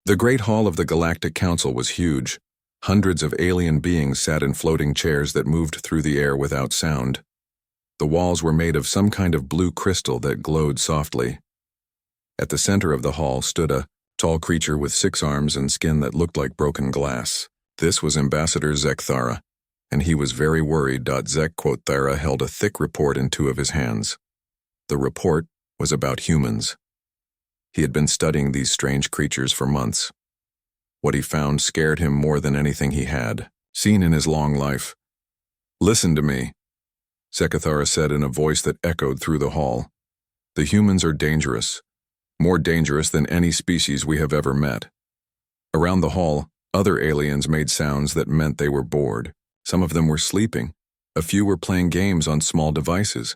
The Great Hall of the Galactic Council was huge. Hundreds of alien beings sat in floating chairs that moved through the air without sound. The walls were made of some kind of blue crystal that glowed softly. At the center of the hall stood a tall creature with 6 arms and skin that looked like broken glass. This was Ambassador Zekthara, and he was very worried. Zekthara held a thick report in 2 of his hands. The report was about humans. He had been studying these strange creatures for months. What he found scared him more than anything he had seen in his long life. "Listen to me," Zekthara said in a voice that echoed through the hall. "The humans are dangerous, more dangerous than any species we have ever met." Around the hall, other aliens made sounds that meant they were bored. Some of them were sleeping. A few were playing games on small devices.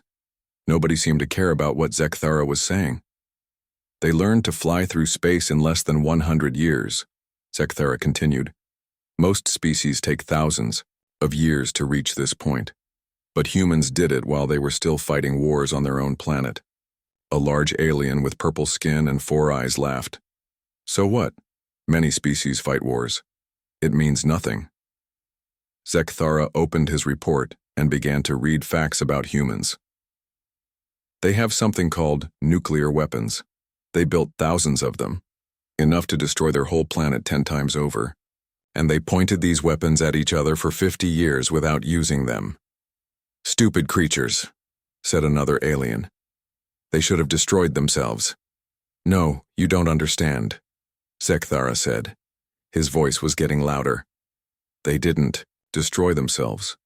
Nobody seemed to care about what Zekthara was saying. "They learned to fly through space in less than 100 years, Zekthara continued. "Most species take thousands of years to reach this point. But humans did it while they were still fighting wars on their own planet." A large alien with purple skin and 4 eyes laughed. "So what? Many species fight wars. It means nothing." Zekthara opened his report and began to read facts about humans. "They have something called nuclear weapons. They built thousands of them, enough to destroy their whole planet 10 times over. And they pointed these weapons at each other for 50 years without using them." "Stupid creatures," said another alien. "They should have destroyed themselves." "No, you don't understand," Zekthara said. His voice was getting louder. "They didn't destroy themselves.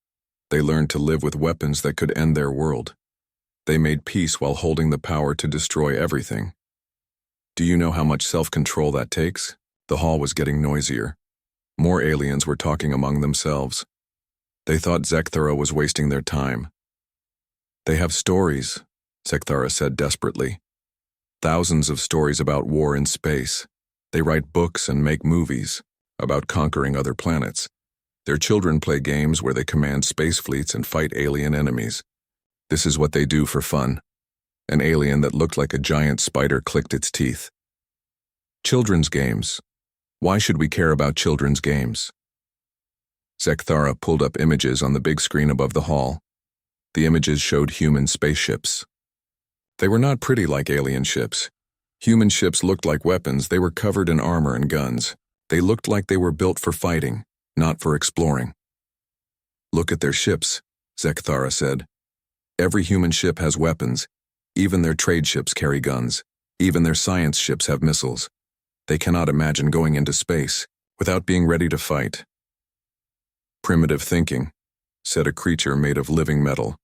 They learned to live with weapons that could end their world. They made peace while holding the power to destroy everything. Do you know how much self-control that takes?" The hall was getting noisier. More aliens were talking among themselves. They thought Zekthara was wasting their time. "They have stories," Zekthara said desperately. "Thousands of stories about war in space. They write books and make movies about conquering other planets. Their children play games where they command space fleets and fight alien enemies. This is what they do for fun." An alien that looked like a giant spider clicked its teeth. "Children's games. Why should we care about children's games?" Zekthara pulled up images on the big screen above the hall. The images showed human spaceships. They were not pretty like alien ships. Human ships looked like weapons. They were covered in armor and guns. They looked like they were built for fighting, not for exploring. "Look at their ships," Zekthara said. "Every human ship has weapons. Even their trade ships carry guns. Even their science ships have missiles. They cannot imagine going into space without being ready to fight." "Primitive thinking," said a creature made of living metal.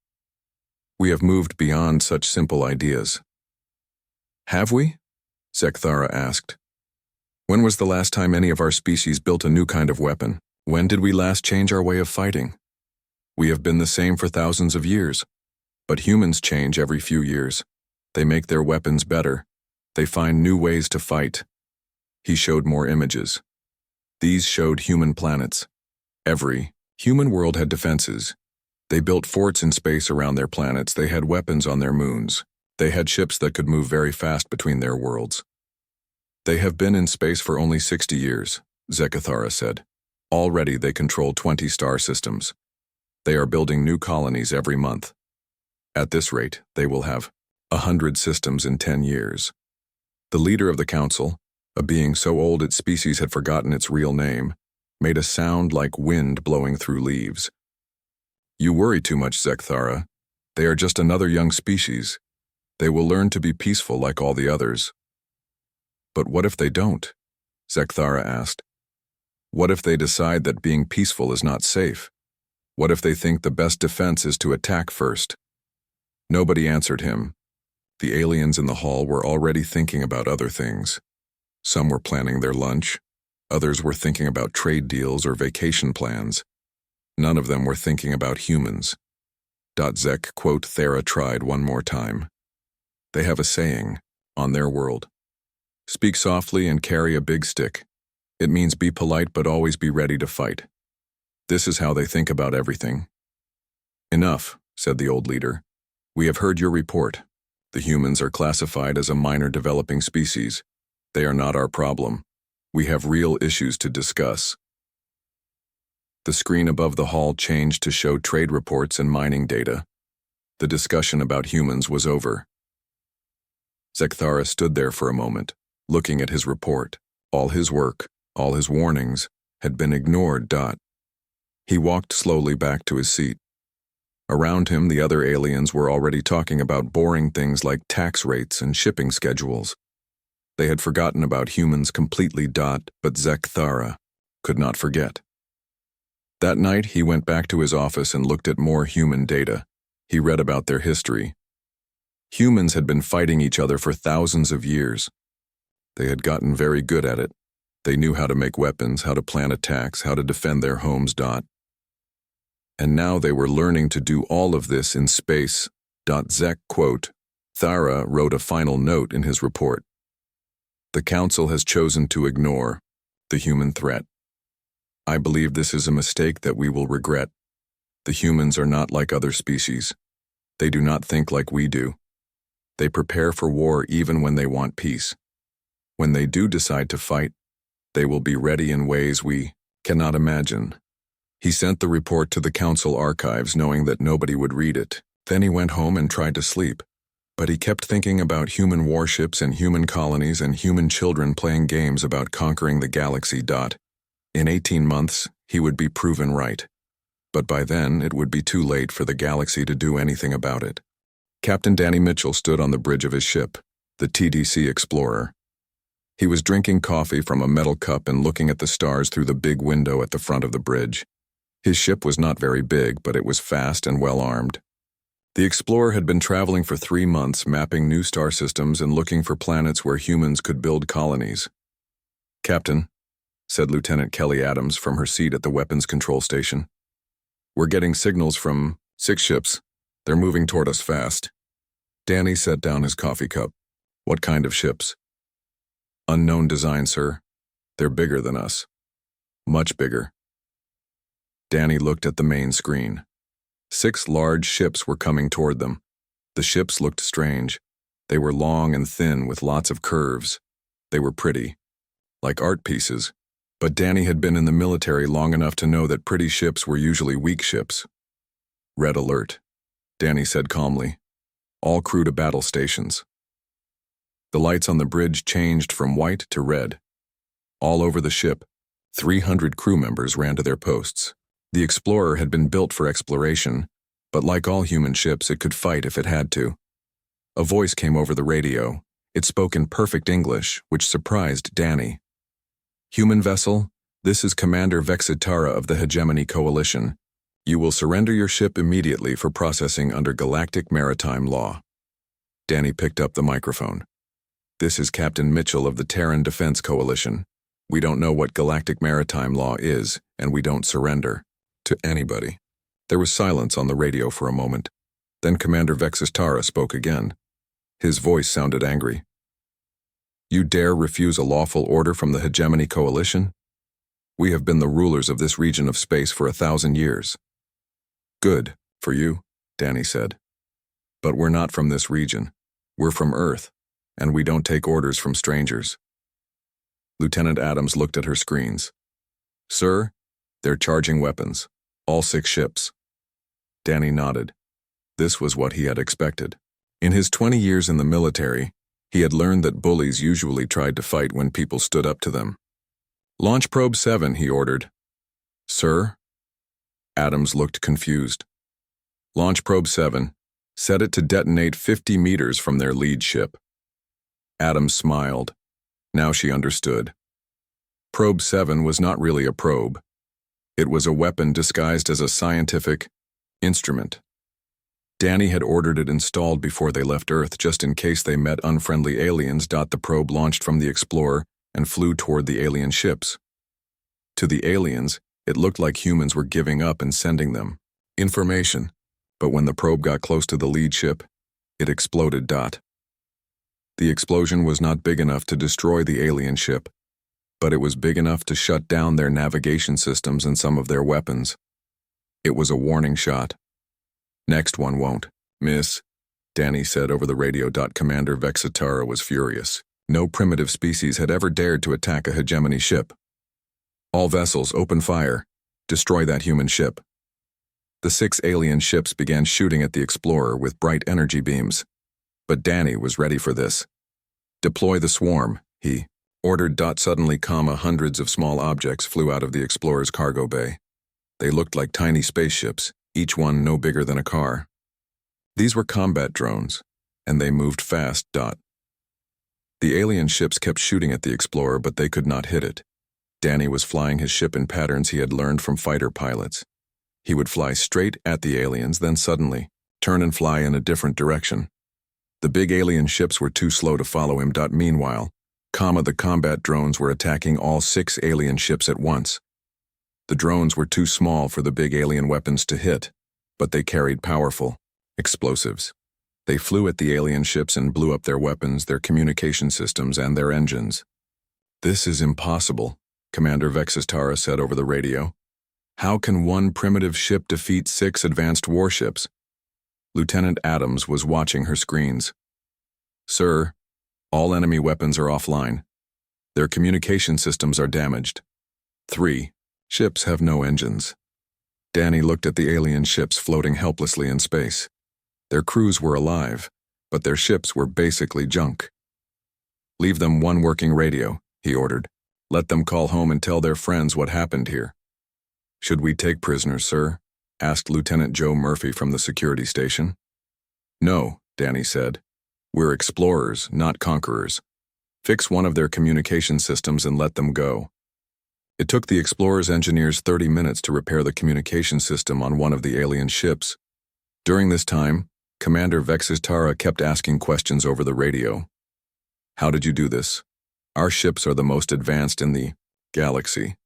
"We have moved beyond such simple ideas." "Have we?" Zekthara asked. "When was the last time any of our species built a new kind of weapon? When did we last change our way of fighting? We have been the same for thousands of years. But humans change every few years. They make their weapons better. They find new ways to fight." He showed more images. These showed human planets. Every human world had defenses. They built forts in space around their planets. They had weapons on their moons. They had ships that could move very fast between their worlds. "They have been in space for only 60 years, Zekthara said. "Already they control 20 star systems. They are building new colonies every month. At this rate, they will have 100 systems in 10 years. The leader of the council, a being so old its species had forgotten its real name, made a sound like wind blowing through leaves. "You worry too much, Zekthara. They are just another young species. They will learn to be peaceful like all the others." "But what if they don't?" Zekthara asked. "What if they decide that being peaceful is not safe? What if they think the best defense is to attack first?" Nobody answered him. The aliens in the hall were already thinking about other things. Some were planning their lunch. Others were thinking about trade deals or vacation plans. None of them were thinking about humans. Zekthara tried one more time. "They have a saying, on their world. Speak softly and carry a big stick. It means be polite but always be ready to fight. This is how they think about everything." "Enough," said the old leader. "We have heard your report. The humans are classified as a minor developing species. They are not our problem. We have real issues to discuss. The screen above the hall changed to show trade reports and mining data. The discussion about humans was over. Zekthara stood there for a moment, looking at his report. All his work, all his warnings, had been ignored. He walked slowly back to his seat. Around him, the other aliens were already talking about boring things like tax rates and shipping schedules. They had forgotten about humans completely. But Zekthara could not forget. That night, he went back to his office and looked at more human data. He read about their history. Humans had been fighting each other for thousands of years. They had gotten very good at it. They knew how to make weapons, how to plan attacks, how to defend their homes. And now they were learning to do all of this in space. Zek quote, Thara wrote a final note in his report. The Council has chosen to ignore the human threat. I believe this is a mistake that we will regret. The humans are not like other species. They do not think like we do. They prepare for war even when they want peace. When they do decide to fight, they will be ready in ways we cannot imagine. He sent the report to the Council archives knowing that nobody would read it. Then he went home and tried to sleep. But he kept thinking about human warships and human colonies and human children playing games about conquering the galaxy. In 18 months, he would be proven right. But by then, it would be too late for the galaxy to do anything about it. Captain Danny Mitchell stood on the bridge of his ship, the TDC Explorer. He was drinking coffee from a metal cup and looking at the stars through the big window at the front of the bridge. His ship was not very big, but it was fast and well armed. The Explorer had been traveling for 3 months, mapping new star systems and looking for planets where humans could build colonies. Captain, said Lieutenant Kelly Adams from her seat at the weapons control station. We're getting signals from 6 ships. They're moving toward us fast. Danny set down his coffee cup. What kind of ships? Unknown design, sir. They're bigger than us. Much bigger. Danny looked at the main screen. 6 large ships were coming toward them. The ships looked strange. They were long and thin with lots of curves. They were pretty, like art pieces. But Danny had been in the military long enough to know that pretty ships were usually weak ships. Red alert, Danny said calmly. All crew to battle stations. The lights on the bridge changed from white to red. All over the ship, 300 crew members ran to their posts. The Explorer had been built for exploration, but like all human ships, it could fight if it had to. A voice came over the radio. It spoke in perfect English, which surprised Danny. Human vessel, this is Commander Vexitara of the Hegemony Coalition. You will surrender your ship immediately for processing under Galactic Maritime Law. Danny picked up the microphone. This is Captain Mitchell of the Terran Defense Coalition. We don't know what Galactic Maritime Law is, and we don't surrender to anybody. There was silence on the radio for a moment. Then Commander Vexitara spoke again. His voice sounded angry. You dare refuse a lawful order from the Hegemony Coalition? We have been the rulers of this region of space for 1,000 years. Good, for you, Danny said. But we're not from this region. We're from Earth, and we don't take orders from strangers. Lieutenant Adams looked at her screens. Sir, they're charging weapons. All 6 ships. Danny nodded. This was what he had expected. In his 20 years in the military, he had learned that bullies usually tried to fight when people stood up to them. Launch Probe 7, he ordered. Sir? Adams looked confused. Launch Probe 7. Set it to detonate 50 meters from their lead ship. Adams smiled. Now she understood. Probe 7 was not really a probe. It was a weapon disguised as a scientific instrument. Danny had ordered it installed before they left Earth just in case they met unfriendly aliens. The probe launched from the Explorer and flew toward the alien ships. To the aliens, it looked like humans were giving up and sending them information, but when the probe got close to the lead ship, it exploded. The explosion was not big enough to destroy the alien ship, but it was big enough to shut down their navigation systems and some of their weapons. It was a warning shot. Next one won't. Miss, Danny said over the radio. Commander Vexitara was furious. No primitive species had ever dared to attack a hegemony ship. All vessels, open fire. Destroy that human ship. The 6 alien ships began shooting at the Explorer with bright energy beams. But Danny was ready for this. Deploy the swarm, he ordered. Suddenly, hundreds of small objects flew out of the Explorer's cargo bay. They looked like tiny spaceships, each one no bigger than a car. These were combat drones, and they moved fast. The alien ships kept shooting at the Explorer, but they could not hit it. Danny was flying his ship in patterns he had learned from fighter pilots. He would fly straight at the aliens, then suddenly turn and fly in a different direction. The big alien ships were too slow to follow him. Meanwhile, the combat drones were attacking all 6 alien ships at once. The drones were too small for the big alien weapons to hit, but they carried powerful explosives. They flew at the alien ships and blew up their weapons, their communication systems, and their engines. "This is impossible," Commander Vexistara said over the radio. "How can one primitive ship defeat 6 advanced warships?" Lieutenant Adams was watching her screens. "Sir, all enemy weapons are offline. Their communication systems are damaged. 3 ships have no engines." Danny looked at the alien ships floating helplessly in space. Their crews were alive, but their ships were basically junk. "Leave them one working radio," he ordered. "Let them call home and tell their friends what happened here." "Should we take prisoners, sir?" asked Lieutenant Joe Murphy from the security station. "No," Danny said. "We're explorers, not conquerors. Fix one of their communication systems and let them go." It took the Explorer's engineers 30 minutes to repair the communication system on one of the alien ships. During this time, Commander Vexistara kept asking questions over the radio. "How did you do this? Our ships are the most advanced in the galaxy."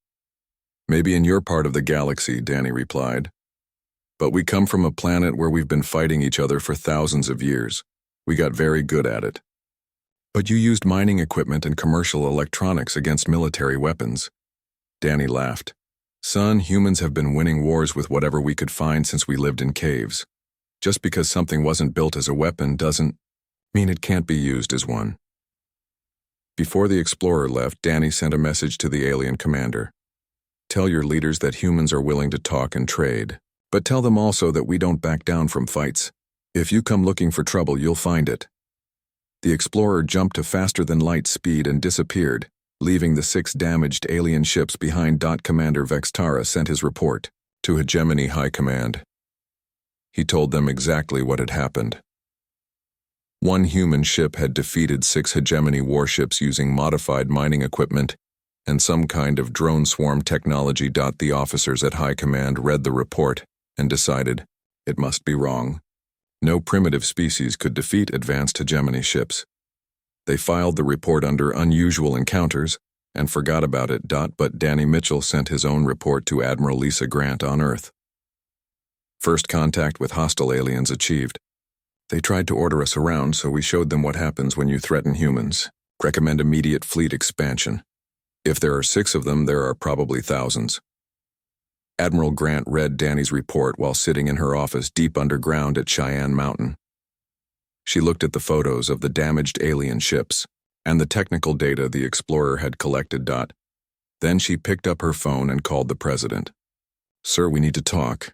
"Maybe in your part of the galaxy," Danny replied. "But we come from a planet where we've been fighting each other for thousands of years. We got very good at it." "But you used mining equipment and commercial electronics against military weapons." Danny laughed. "Son, humans have been winning wars with whatever we could find since we lived in caves. Just because something wasn't built as a weapon doesn't mean it can't be used as one." Before the Explorer left, Danny sent a message to the alien commander. "Tell your leaders that humans are willing to talk and trade, but tell them also that we don't back down from fights. If you come looking for trouble, you'll find it." The Explorer jumped to faster-than-light speed and disappeared, leaving the 6 damaged alien ships behind. Commander Vextara sent his report to Hegemony High Command. He told them exactly what had happened. 1 human ship had defeated 6 Hegemony warships using modified mining equipment and some kind of drone swarm technology. The officers at High Command read the report and decided it must be wrong. No primitive species could defeat advanced hegemony ships. They filed the report under unusual encounters and forgot about it. But Danny Mitchell sent his own report to Admiral Lisa Grant on Earth. First contact with hostile aliens achieved. They tried to order us around, so we showed them what happens when you threaten humans. Recommend immediate fleet expansion. If there are 6 of them, there are probably thousands. Admiral Grant read Danny's report while sitting in her office deep underground at Cheyenne Mountain. She looked at the photos of the damaged alien ships and the technical data the Explorer had collected. Then she picked up her phone and called the president. "Sir, we need to talk.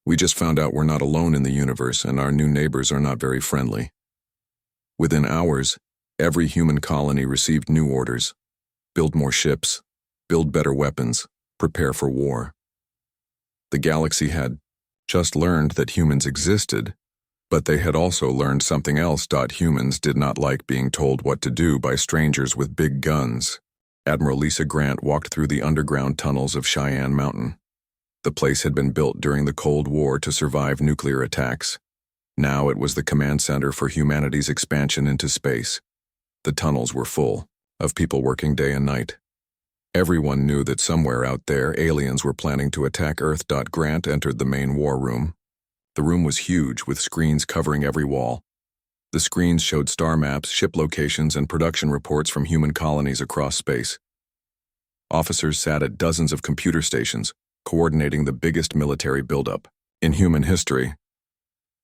We just found out we're not alone in the universe, and our new neighbors are not very friendly." Within hours, every human colony received new orders. Build more ships, build better weapons, prepare for war. The galaxy had just learned that humans existed, but they had also learned something else. Humans did not like being told what to do by strangers with big guns. Admiral Lisa Grant walked through the underground tunnels of Cheyenne Mountain. The place had been built during the Cold War to survive nuclear attacks. Now it was the command center for humanity's expansion into space. The tunnels were full of people working day and night. Everyone knew that somewhere out there aliens were planning to attack Earth. Grant entered the main war room. The room was huge, with screens covering every wall. The screens showed star maps, ship locations, and production reports from human colonies across space. Officers sat at dozens of computer stations, coordinating the biggest military buildup in human history.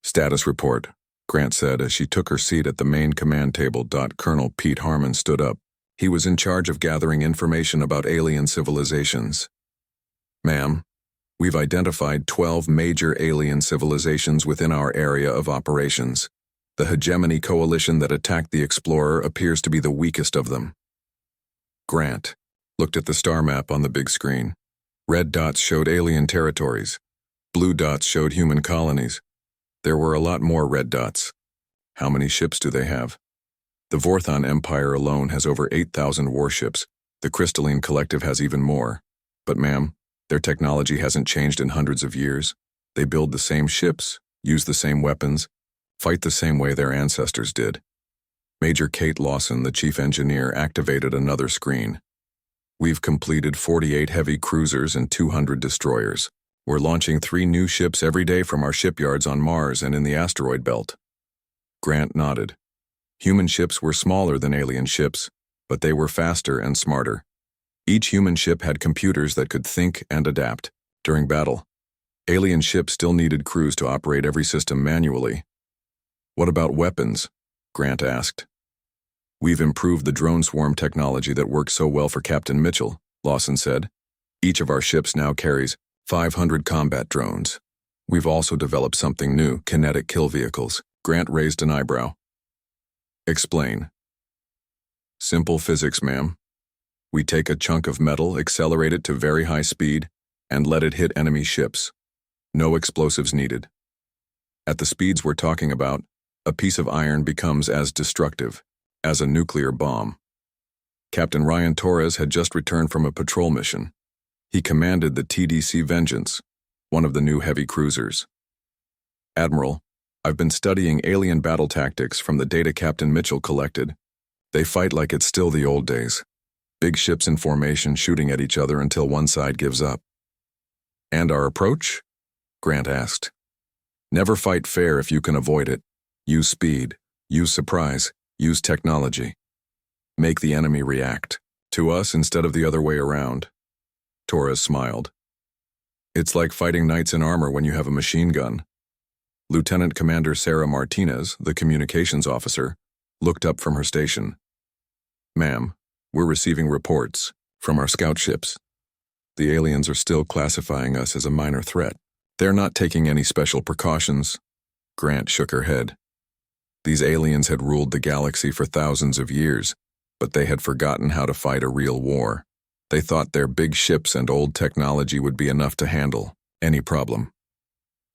"Status report. Grant said as she took her seat at the main command table. Colonel Pete Harmon stood up. He was in charge of gathering information about alien civilizations. Ma'am, we've identified 12 major alien civilizations within our area of operations. The hegemony coalition that attacked the Explorer appears to be the weakest of them. Grant looked at the star map on the big screen. Red dots showed alien territories. Blue dots showed human colonies. There were a lot more red dots. How many ships do they have? The Vorthon Empire alone has over 8,000 warships. The Crystalline Collective has even more. But ma'am, their technology hasn't changed in hundreds of years. They build the same ships, use the same weapons, fight the same way their ancestors did. Major Kate Lawson, the chief engineer, activated another screen. We've completed 48 heavy cruisers and 200 destroyers. We're launching 3 new ships every day from our shipyards on Mars and in the asteroid belt. Grant nodded. Human ships were smaller than alien ships, but they were faster and smarter. Each human ship had computers that could think and adapt. During battle, alien ships still needed crews to operate every system manually. What about weapons? Grant asked. We've improved the drone swarm technology that worked so well for Captain Mitchell, Lawson said. Each of our ships now carries 500 combat drones. We've also developed something new, kinetic kill vehicles. Grant raised an eyebrow. Explain. Simple physics, ma'am. We take a chunk of metal, accelerate it to very high speed, and let it hit enemy ships. No explosives needed. At the speeds we're talking about, a piece of iron becomes as destructive as a nuclear bomb. Captain Ryan Torres had just returned from a patrol mission. He commanded the TDC Vengeance, one of the new heavy cruisers. Admiral, I've been studying alien battle tactics from the data Captain Mitchell collected. They fight like it's still the old days. Big ships in formation shooting at each other until one side gives up. And our approach? Grant asked. Never fight fair if you can avoid it. Use speed, use surprise, use technology. Make the enemy react to us instead of the other way around. Torres smiled. It's like fighting knights in armor when you have a machine gun. Lieutenant Commander Sarah Martinez, the communications officer, looked up from her station. Ma'am, we're receiving reports from our scout ships. The aliens are still classifying us as a minor threat. They're not taking any special precautions. Grant shook her head. These aliens had ruled the galaxy for thousands of years, but they had forgotten how to fight a real war. They thought their big ships and old technology would be enough to handle any problem.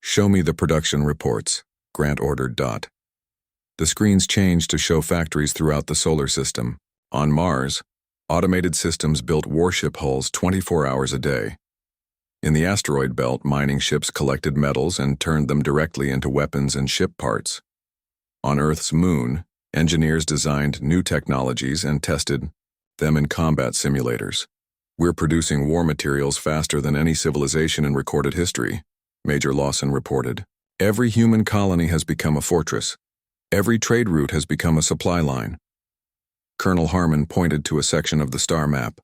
Show me the production reports, Grant ordered. The screens changed to show factories throughout the solar system. On Mars, automated systems built warship hulls 24 hours a day. In the asteroid belt, mining ships collected metals and turned them directly into weapons and ship parts. On Earth's moon, engineers designed new technologies and tested them in combat simulators. We're producing war materials faster than any civilization in recorded history, Major Lawson reported. Every human colony has become a fortress. Every trade route has become a supply line. Colonel Harmon pointed to a section of the star map.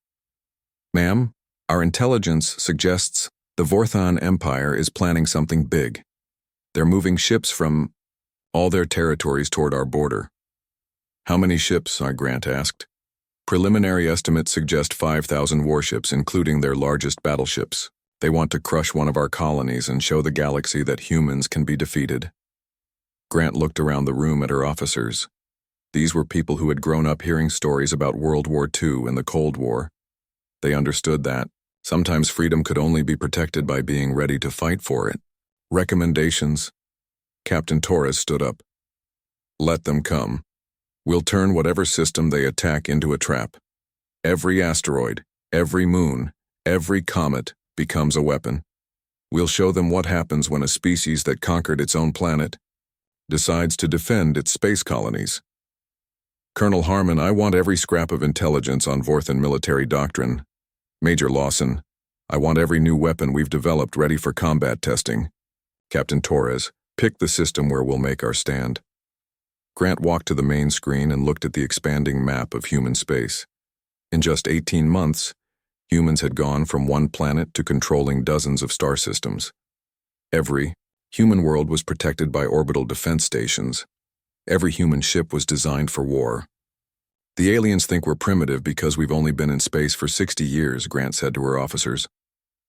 Ma'am, our intelligence suggests the Vorthon Empire is planning something big. They're moving ships from all their territories toward our border. How many ships? Grant asked. Preliminary estimates suggest 5,000 warships, including their largest battleships. They want to crush one of our colonies and show the galaxy that humans can be defeated. Grant looked around the room at her officers. These were people who had grown up hearing stories about World War II and the Cold War. They understood that sometimes freedom could only be protected by being ready to fight for it. Recommendations? Captain Torres stood up. Let them come. We'll turn whatever system they attack into a trap. Every asteroid, every moon, every comet becomes a weapon. We'll show them what happens when a species that conquered its own planet decides to defend its space colonies. Colonel Harmon, I want every scrap of intelligence on Vorthon military doctrine. Major Lawson, I want every new weapon we've developed ready for combat testing. Captain Torres, pick the system where we'll make our stand. Grant walked to the main screen and looked at the expanding map of human space. In just 18 months, humans had gone from one planet to controlling dozens of star systems. Every human world was protected by orbital defense stations, Every human ship was designed for war. The aliens think we're primitive because we've only been in space for 60 years, Grant said to her officers.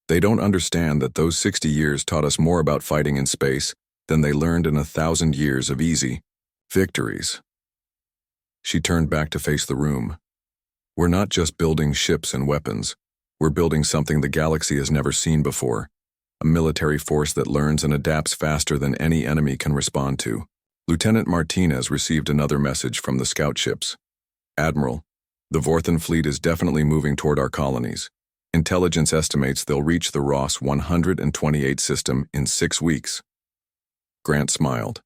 They don't understand that those 60 years taught us more about fighting in space than they learned in 1,000 years of easy victories. She turned back to face the room. We're not just building ships and weapons. We're building something the galaxy has never seen before. A military force that learns and adapts faster than any enemy can respond to. Lieutenant Martinez received another message from the scout ships. Admiral, the Vorthan fleet is definitely moving toward our colonies. Intelligence estimates they'll reach the Ross 128 system in 6 weeks. Grant smiled.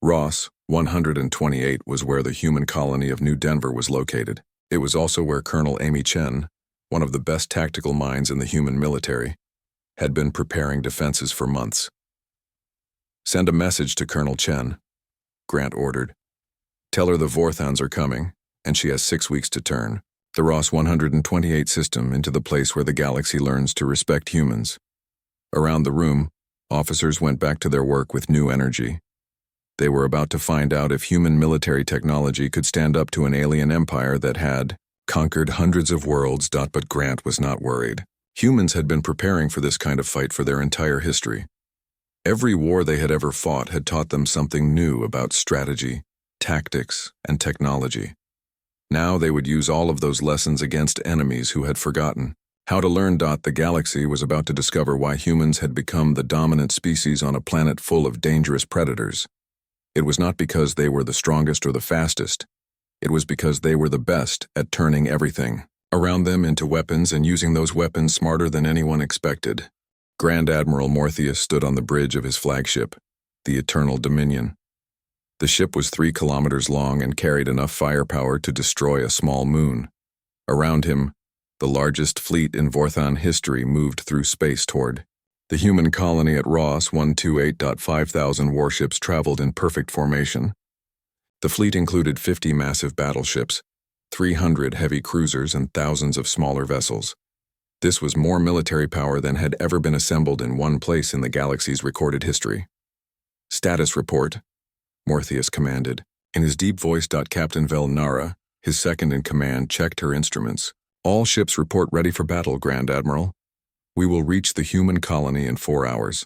Ross 128 was where the human colony of New Denver was located. It was also where Colonel Amy Chen, one of the best tactical minds in the human military, had been preparing defenses for months. Send a message to Colonel Chen, Grant ordered. Tell her the Vorthans are coming, and she has 6 weeks to turn the Ross 128 system into the place where the galaxy learns to respect humans. Around the room, officers went back to their work with new energy. They were about to find out if human military technology could stand up to an alien empire that had conquered hundreds of worlds. But Grant was not worried. Humans had been preparing for this kind of fight for their entire history. Every war they had ever fought had taught them something new about strategy, tactics, and technology. Now they would use all of those lessons against enemies who had forgotten how to learn. The galaxy was about to discover why humans had become the dominant species on a planet full of dangerous predators. It was not because they were the strongest or the fastest. It was because they were the best at turning everything around them into weapons and using those weapons smarter than anyone expected. Grand Admiral Morpheus stood on the bridge of his flagship, the Eternal Dominion. The ship was 3 kilometers long and carried enough firepower to destroy a small moon. Around him, the largest fleet in Vorthan history moved through space toward the human colony at Ross 128. 5,000 warships traveled in perfect formation. The fleet included 50 massive battleships, 300 heavy cruisers, and thousands of smaller vessels. This was more military power than had ever been assembled in one place in the galaxy's recorded history. Status report, Morpheus commanded. In his deep voice, Captain Velnara, his second-in-command, checked her instruments. All ships report ready for battle, Grand Admiral. We will reach the human colony in 4 hours.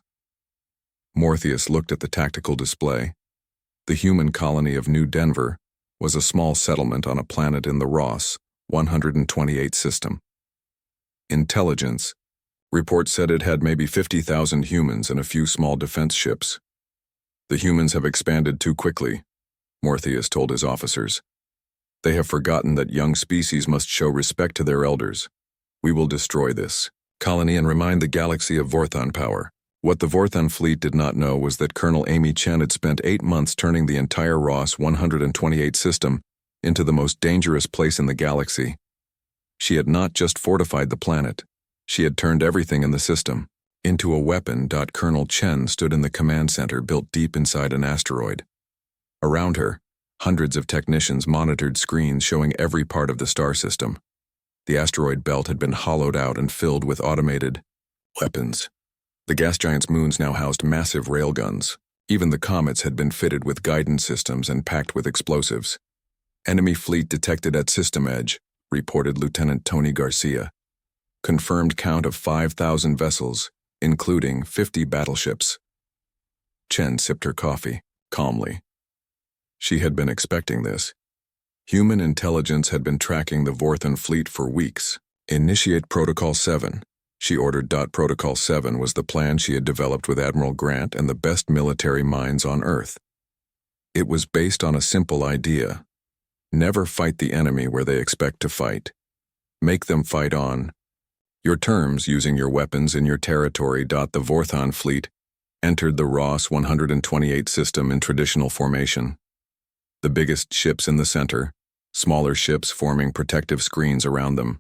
Morpheus looked at the tactical display. The human colony of New Denver was a small settlement on a planet in the Ross 128 system. Intelligence reports said it had maybe 50,000 humans and a few small defense ships. The humans have expanded too quickly, Morpheus told his officers. They have forgotten that young species must show respect to their elders. We will destroy this colony and remind the galaxy of Vorthan power. What the Vorthan fleet did not know was that Colonel Amy Chen had spent 8 months turning the entire Ross 128 system into the most dangerous place in the galaxy. She had not just fortified the planet, she had turned everything in the system into a weapon. Colonel Chen stood in the command center built deep inside an asteroid. Around her, hundreds of technicians monitored screens showing every part of the star system. The asteroid belt had been hollowed out and filled with automated weapons. The gas giant's moons now housed massive railguns. Even the comets had been fitted with guidance systems and packed with explosives. Enemy fleet detected at system edge, reported Lieutenant Tony Garcia. Confirmed count of 5,000 vessels, including 50 battleships. Chen sipped her coffee, calmly. She had been expecting this. Human intelligence had been tracking the Vorthan fleet for weeks. Initiate Protocol 7. She ordered. Protocol 7 was the plan she had developed with Admiral Grant and the best military minds on Earth. It was based on a simple idea. Never fight the enemy where they expect to fight. Make them fight on your terms using your weapons in your territory. The Vorthan fleet entered the Ross 128 system in traditional formation. The biggest ships in the center, smaller ships forming protective screens around them.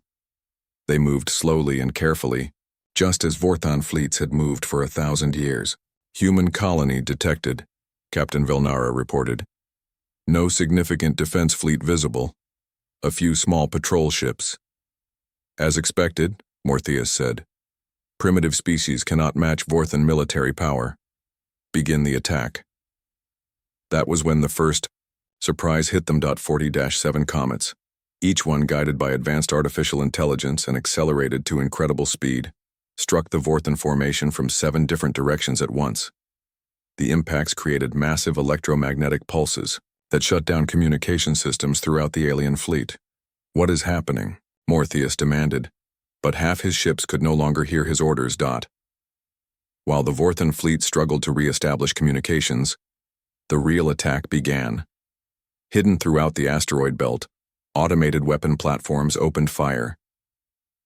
They moved slowly and carefully, just as Vorthan fleets had moved for 1,000 years. Human colony detected, Captain Velnara reported. No significant defense fleet visible. A few small patrol ships. As expected, Morpheus said. Primitive species cannot match Vorthan military power. Begin the attack. That was when the first surprise hit them. 40-7 comets, each one guided by advanced artificial intelligence and accelerated to incredible speed, struck the Vorthen formation from 7 different directions at once. The impacts created massive electromagnetic pulses that shut down communication systems throughout the alien fleet. "What is happening?" Morpheus demanded, but half his ships could no longer hear his orders. While the Vorthen fleet struggled to re-establish communications, the real attack began. Hidden throughout the asteroid belt, automated weapon platforms opened fire.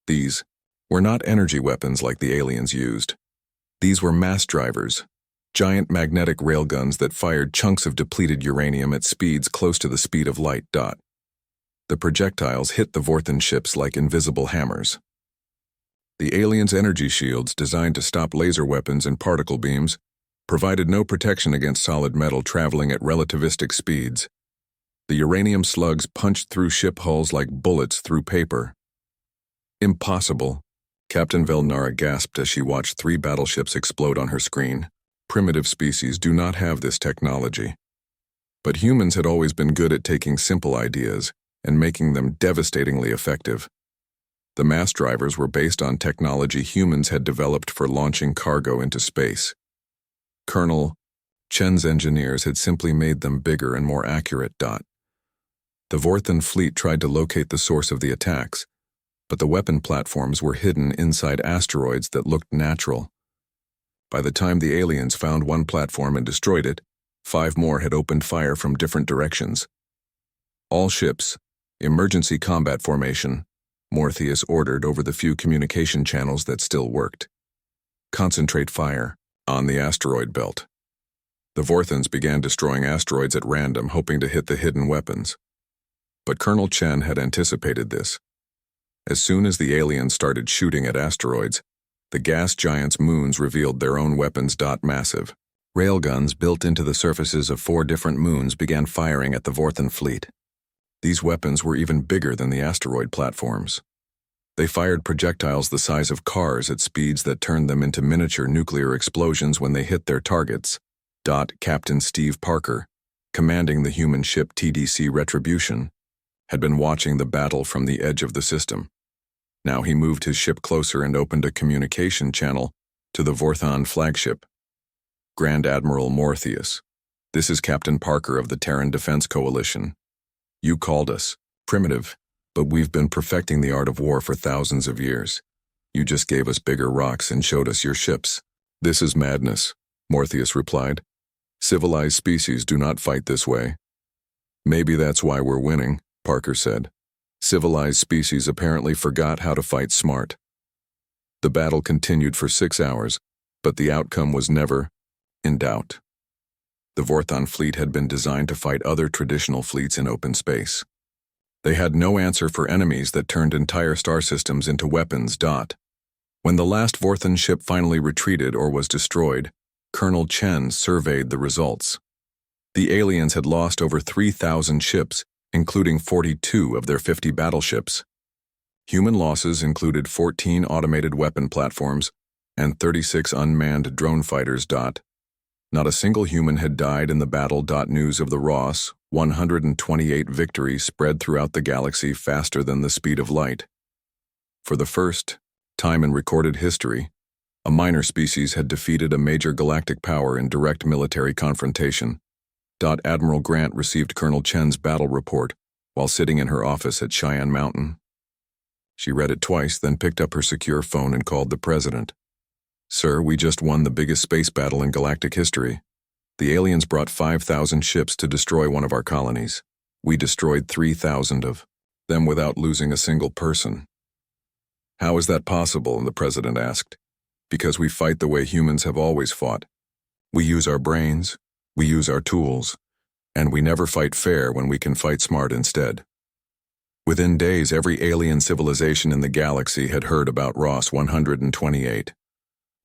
These were not energy weapons like the aliens used. These were mass drivers, giant magnetic railguns that fired chunks of depleted uranium at speeds close to the speed of light. The projectiles hit the Vorthen ships like invisible hammers. The aliens' energy shields, designed to stop laser weapons and particle beams, provided no protection against solid metal traveling at relativistic speeds. The uranium slugs punched through ship hulls like bullets through paper. "Impossible," Captain Velnara gasped as she watched 3 battleships explode on her screen. "Primitive species do not have this technology." But humans had always been good at taking simple ideas and making them devastatingly effective. The mass drivers were based on technology humans had developed for launching cargo into space. Colonel Chen's engineers had simply made them bigger and more accurate. The Vorthen fleet tried to locate the source of the attacks, but the weapon platforms were hidden inside asteroids that looked natural. By the time the aliens found one platform and destroyed it, 5 more had opened fire from different directions. "All ships, emergency combat formation," Morpheus ordered over the few communication channels that still worked. "Concentrate fire on the asteroid belt." The Vorthens began destroying asteroids at random, hoping to hit the hidden weapons. But Colonel Chen had anticipated this. As soon as the aliens started shooting at asteroids, the gas giants' moons revealed their own weapons. Massive railguns built into the surfaces of 4 different moons began firing at the Vorthen fleet. These weapons were even bigger than the asteroid platforms. They fired projectiles the size of cars at speeds that turned them into miniature nuclear explosions when they hit their targets. Captain Steve Parker, commanding the human ship TDC Retribution, had been watching the battle from the edge of the system. Now he moved his ship closer and opened a communication channel to the Vorthen flagship. "Grand Admiral Morpheus, this is Captain Parker of the Terran Defense Coalition. You called us primitive, but we've been perfecting the art of war for thousands of years. You just gave us bigger rocks and showed us your ships." "This is madness," Morpheus replied. "Civilized species do not fight this way." "Maybe that's why we're winning," Parker said. "Civilized species apparently forgot how to fight smart." The battle continued for 6 hours, but the outcome was never in doubt. The Vorthen fleet had been designed to fight other traditional fleets in open space. They had no answer for enemies that turned entire star systems into weapons. When the last Vorthen ship finally retreated or was destroyed, Colonel Chen surveyed the results. The aliens had lost over 3,000 ships, including 42 of their 50 battleships. Human losses included 14 automated weapon platforms and 36 unmanned drone fighters. Not a single human had died in the battle. News of the Ross 128 victory spread throughout the galaxy faster than the speed of light. For the first time in recorded history, a minor species had defeated a major galactic power in direct military confrontation. Admiral Grant received Colonel Chen's battle report while sitting in her office at Cheyenne Mountain. She read it twice, then picked up her secure phone and called the president. "Sir, we just won the biggest space battle in galactic history. The aliens brought 5,000 ships to destroy one of our colonies. We destroyed 3,000 of them without losing a single person." "How is that possible?" the president asked. "Because we fight the way humans have always fought. We use our brains, we use our tools, and we never fight fair when we can fight smart instead." Within days, every alien civilization in the galaxy had heard about Ross 128.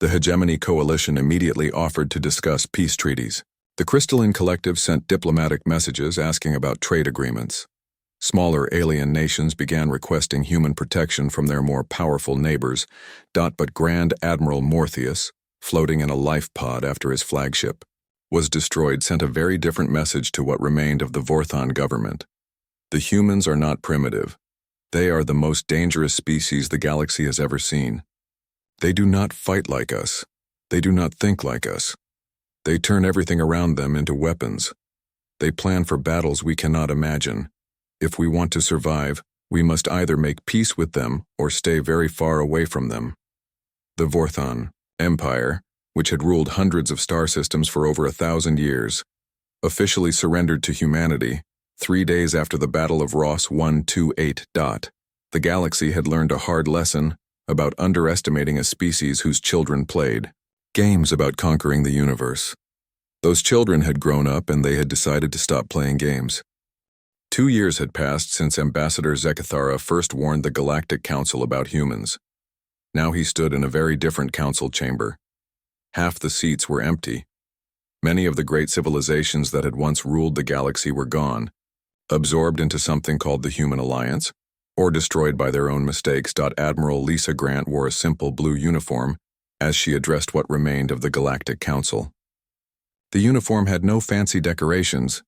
The Hegemony Coalition immediately offered to discuss peace treaties. The Crystalline Collective sent diplomatic messages asking about trade agreements. Smaller alien nations began requesting human protection from their more powerful neighbors. But Grand Admiral Morpheus, floating in a life pod after his flagship, was destroyed sent a very different message to what remained of the Vorthon government. The humans are not primitive. They are the most dangerous species the galaxy has ever seen. They do not fight like us. They do not think like us. They turn everything around them into weapons. They plan for battles we cannot imagine. If we want to survive, we must either make peace with them or stay very far away from them. The Vorthon Empire, which had ruled hundreds of star systems for over 1,000 years, officially surrendered to humanity 3 days after the Battle of Ross 128. The galaxy had learned a hard lesson about underestimating a species whose children played games about conquering the universe. Those children had grown up and they had decided to stop playing games. 2 years had passed since Ambassador Zekathara first warned the Galactic Council about humans. Now he stood in a very different council chamber. Half the seats were empty. Many of the great civilizations that had once ruled the galaxy were gone, absorbed into something called the Human Alliance, or destroyed by their own mistakes. Admiral Lisa Grant wore a simple blue uniform as she addressed what remained of the Galactic Council. The uniform had no fancy decorations,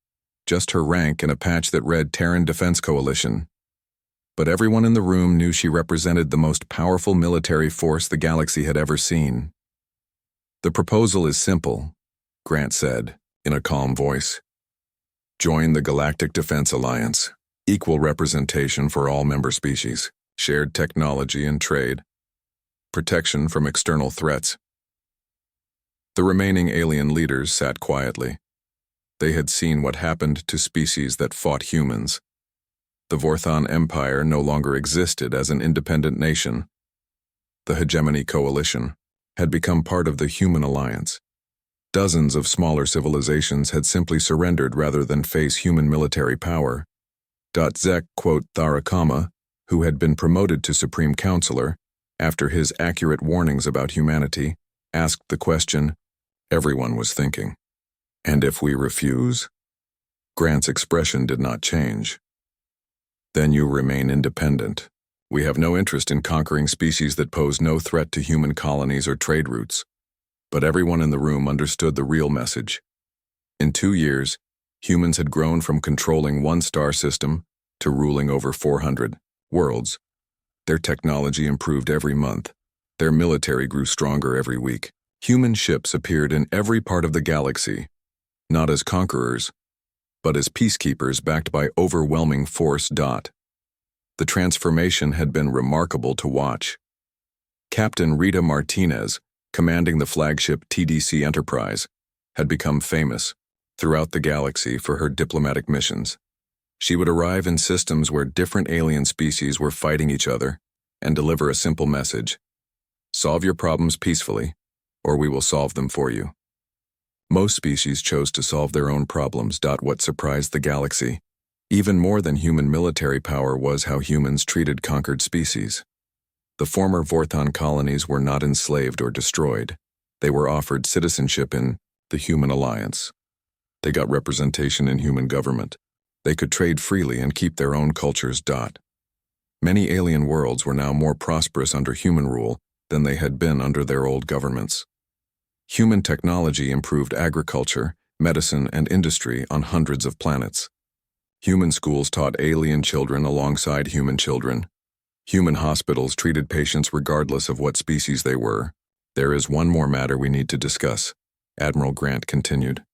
just her rank and a patch that read Terran Defense Coalition. But everyone in the room knew she represented the most powerful military force the galaxy had ever seen. "The proposal is simple," Grant said, in a calm voice. "Join the Galactic Defense Alliance. Equal representation for all member species, shared technology and trade, protection from external threats." The remaining alien leaders sat quietly. They had seen what happened to species that fought humans. The Vorthon Empire no longer existed as an independent nation. The Hegemony Coalition had become part of the Human Alliance. Dozens of smaller civilizations had simply surrendered rather than face human military power. Zek Tharakama, who had been promoted to Supreme Counselor after his accurate warnings about humanity, asked the question everyone was thinking. "And if we refuse?" Grant's expression did not change. "Then you remain independent. We have no interest in conquering species that pose no threat to human colonies or trade routes." But everyone in the room understood the real message. In 2 years, humans had grown from controlling one star system to ruling over 400 worlds. Their technology improved every month. Their military grew stronger every week. Human ships appeared in every part of the galaxy, not as conquerors, but as peacekeepers backed by overwhelming force. The transformation had been remarkable to watch. Captain Rita Martinez, commanding the flagship TDC Enterprise, had become famous throughout the galaxy for her diplomatic missions. She would arrive in systems where different alien species were fighting each other and deliver a simple message: solve your problems peacefully, or we will solve them for you. Most species chose to solve their own problems. What surprised the galaxy, even more than human military power, was how humans treated conquered species. The former Vorthon colonies were not enslaved or destroyed. They were offered citizenship in the Human Alliance. They got representation in human government. They could trade freely and keep their own cultures. Many alien worlds were now more prosperous under human rule than they had been under their old governments. Human technology improved agriculture, medicine, and industry on hundreds of planets. Human schools taught alien children alongside human children. Human hospitals treated patients regardless of what species they were. "There is one more matter we need to discuss," Admiral Grant continued.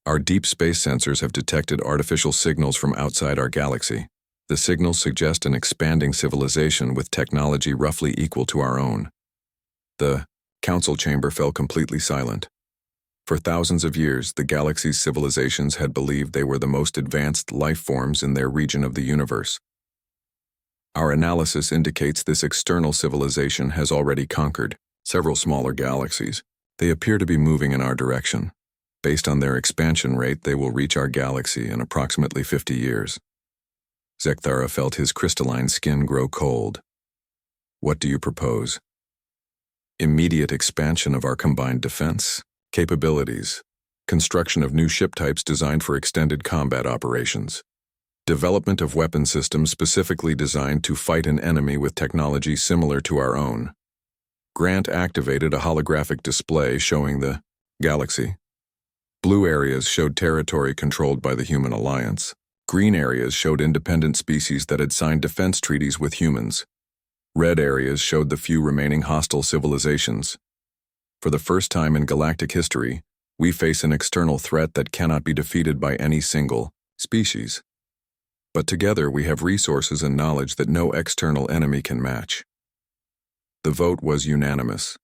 "Our deep space sensors have detected artificial signals from outside our galaxy. The signals suggest an expanding civilization with technology roughly equal to our own." The council chamber fell completely silent. For thousands of years, the galaxy's civilizations had believed they were the most advanced life forms in their region of the universe. Our analysis indicates this external civilization has already conquered several smaller galaxies. They appear to be moving in our direction. Based on their expansion rate, they will reach our galaxy in approximately 50 years. Zekathara felt his crystalline skin grow cold. "What do you propose?" "Immediate expansion of our combined defense capabilities, construction of new ship types designed for extended combat operations, development of weapon systems specifically designed to fight an enemy with technology similar to our own." Grant activated a holographic display showing the galaxy. Blue areas showed territory controlled by the human alliance. Green areas showed independent species that had signed defense treaties with humans. Red areas showed the few remaining hostile civilizations. For the first time in galactic history, we face an external threat that cannot be defeated by any single species. But together we have resources and knowledge that no external enemy can match. The vote was unanimous.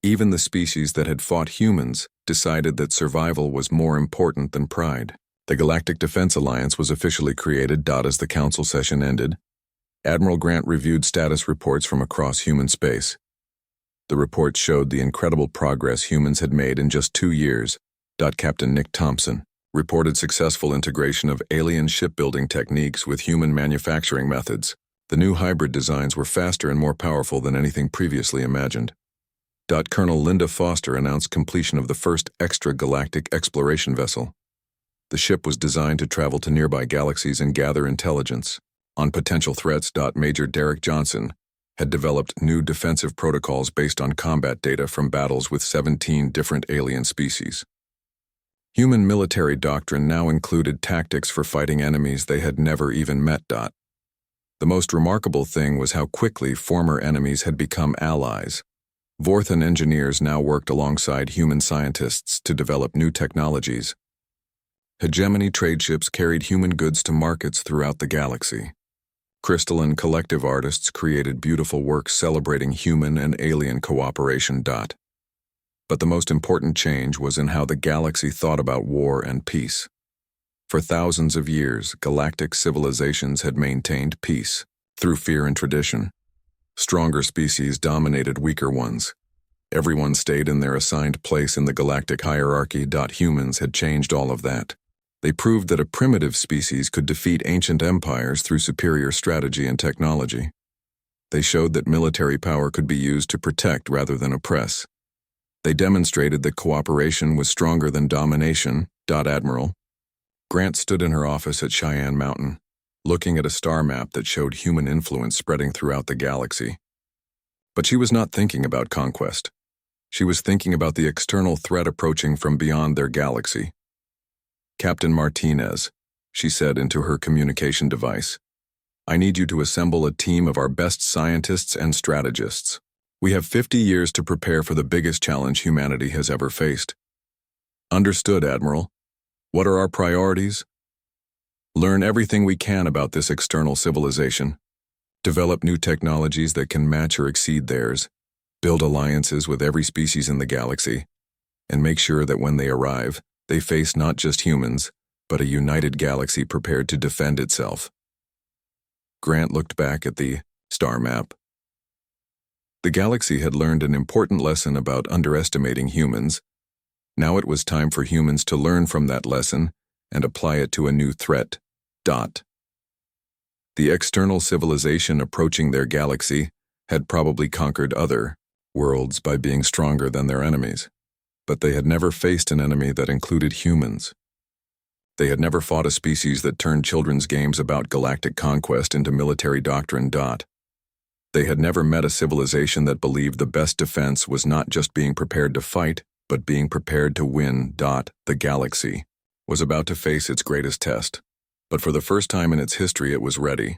Even the species that had fought humans decided that survival was more important than pride. The Galactic Defense Alliance was officially created. As the council session ended, Admiral Grant reviewed status reports from across human space. The reports showed the incredible progress humans had made in just 2 years. Captain Nick Thompson reported successful integration of alien shipbuilding techniques with human manufacturing methods. The new hybrid designs were faster and more powerful than anything previously imagined. Colonel Linda Foster announced completion of the first extragalactic exploration vessel. The ship was designed to travel to nearby galaxies and gather intelligence on potential threats. Major Derek Johnson had developed new defensive protocols based on combat data from battles with 17 different alien species. Human military doctrine now included tactics for fighting enemies they had never even met. The most remarkable thing was how quickly former enemies had become allies. Vorthan engineers now worked alongside human scientists to develop new technologies. Hegemony trade ships carried human goods to markets throughout the galaxy. Crystalline collective artists created beautiful works celebrating human and alien cooperation. But the most important change was in how the galaxy thought about war and peace. For thousands of years, galactic civilizations had maintained peace through fear and tradition. Stronger species dominated weaker ones. Everyone stayed in their assigned place in the galactic hierarchy. Humans had changed all of that. They proved that a primitive species could defeat ancient empires through superior strategy and technology. They showed that military power could be used to protect rather than oppress. They demonstrated that cooperation was stronger than domination. Admiral Grant stood in her office at Cheyenne Mountain, looking at a star map that showed human influence spreading throughout the galaxy. But she was not thinking about conquest. She was thinking about the external threat approaching from beyond their galaxy. Captain Martinez, she said into her communication device, I need you to assemble a team of our best scientists and strategists. We have 50 years to prepare for the biggest challenge humanity has ever faced. Understood, Admiral. What are our priorities? Learn everything we can about this external civilization. Develop new technologies that can match or exceed theirs. Build alliances with every species in the galaxy. And make sure that when they arrive, they face not just humans, but a united galaxy prepared to defend itself. Grant looked back at the star map. The galaxy had learned an important lesson about underestimating humans. Now it was time for humans to learn from that lesson and apply it to a new threat. The external civilization approaching their galaxy had probably conquered other worlds by being stronger than their enemies, but they had never faced an enemy that included humans. They had never fought a species that turned children's games about galactic conquest into military doctrine. They had never met a civilization that believed the best defense was not just being prepared to fight, but being prepared to win. The galaxy was about to face its greatest test, but for the first time in its history it was ready.